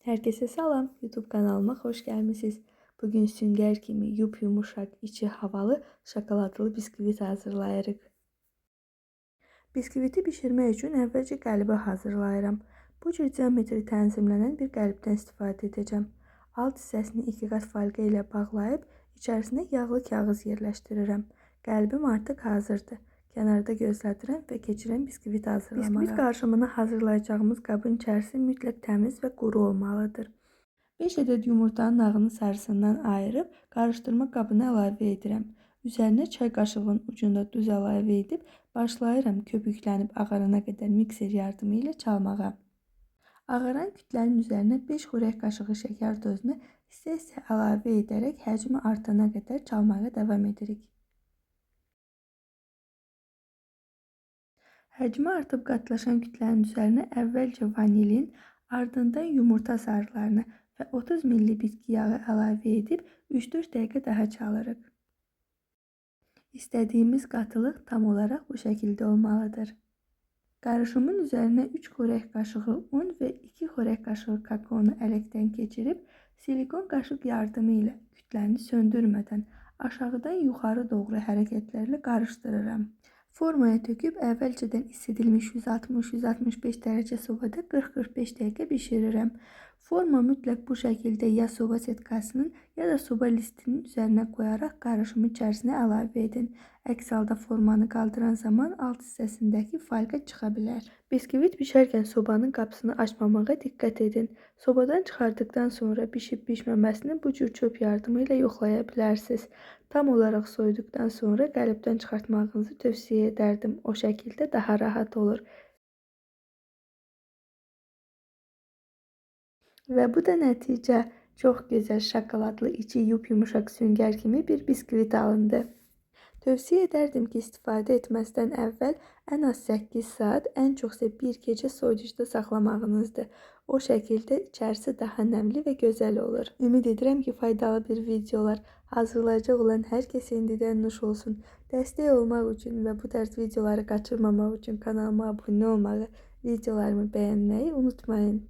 Herkese salam, YouTube kanalıma hoş gelmişsiniz. Bugün sünger kimi yumuşak, içi havalı şokoladlı bisküvit hazırlayırıq. Bisküviti bişirmək üçün əvvəlcə qəlbi hazırlayıram. Bu cür geometri tənzimlənən bir qəlbdən istifadə edəcəm. Alt hissəsini 2 qat folqa ilə bağlayıb içərisinə yağlı kağız yerləşdirirəm. Qəlbim artıq hazırdır. Kənarda gözlədirəm və keçirəm bisküvit hazırlamağa. Bisküvit qarışımını hazırlayacağımız qabın içərisi mütləq təmiz və quru olmalıdır. 5 ədəd yumurtanın ağını sarısından ayırıb qarışdırma qabına əlavə edirəm. Üzərinə çay qaşığının ucunda duz əlavə edib başlayıram köpüklənib ağarana qədər mikser yardımı ilə çalmağa. Ağaran kütlənin üzərinə 5 xörək qaşığı şəkər dozunu hissə-hissə əlavə edərək həcmi artana qədər çalmağa davam edirik. Həcmi artıb qatlaşan kütlənin üzərinə əvvəlcə vanilin, ardından yumurta sarılarını və 30 ml bitki yağı əlavə edib 3-4 dəqiqə daha çalırıq. İstədiyimiz qatılıq tam olaraq bu şəkildə olmalıdır. Qarışımın üzərinə 3 xörək qaşığı un və 2 xörək qaşığı kakaonu ələkdən keçirib silikon qaşıq yardımı ilə kütləni söndürmədən aşağıdan yuxarı doğru hərəkətlərlə qarışdırıram. Formaya töküb əvvəlcədən isidilmiş 160-165 dərəcə sobada 40-45 dəqiqə bişirirəm. Forma mütləq bu şəkildə ya soba setkasının ya da soba listinin üzərinə qoyaraq qarışımı içərisinə əlavə edin. Əks halda formanı qaldıran zaman alt hissəsindəki folqa çıxa bilər. Bisküvit bişərkən sobanın qapısını açmamağa diqqət edin. Sobadan çıxartdıqdan sonra bişib-bişməməsini bu cür çöp yardımı ilə yoxlaya bilərsiniz. Tam olaraq soyuduqdan sonra qəlibdən çıxartmağınızı tövsiyə edərdim. O şəkildə daha rahat olur. Və bu da nəticə. Çox gözəl şokoladlı, içi yumuşaq süngər kimi bir bisküvit alındı. Tövsiyə edərdim ki, istifadə etməzdən əvvəl ən az 8 saat, ən çoxsa bir gecə soyuducuda saxlamağınızdır. O şəkildə içərisi daha nəmli və gözəl olur. Ümid edirəm ki, faydalı bir video olar. Hazırlayacaq olan hər kəsə indidən nuş olsun. Dəstək olmaq üçün və bu tərz videoları qaçırmamaq üçün kanalıma abunə olmağı, videolarımı bəyənməyi unutmayın.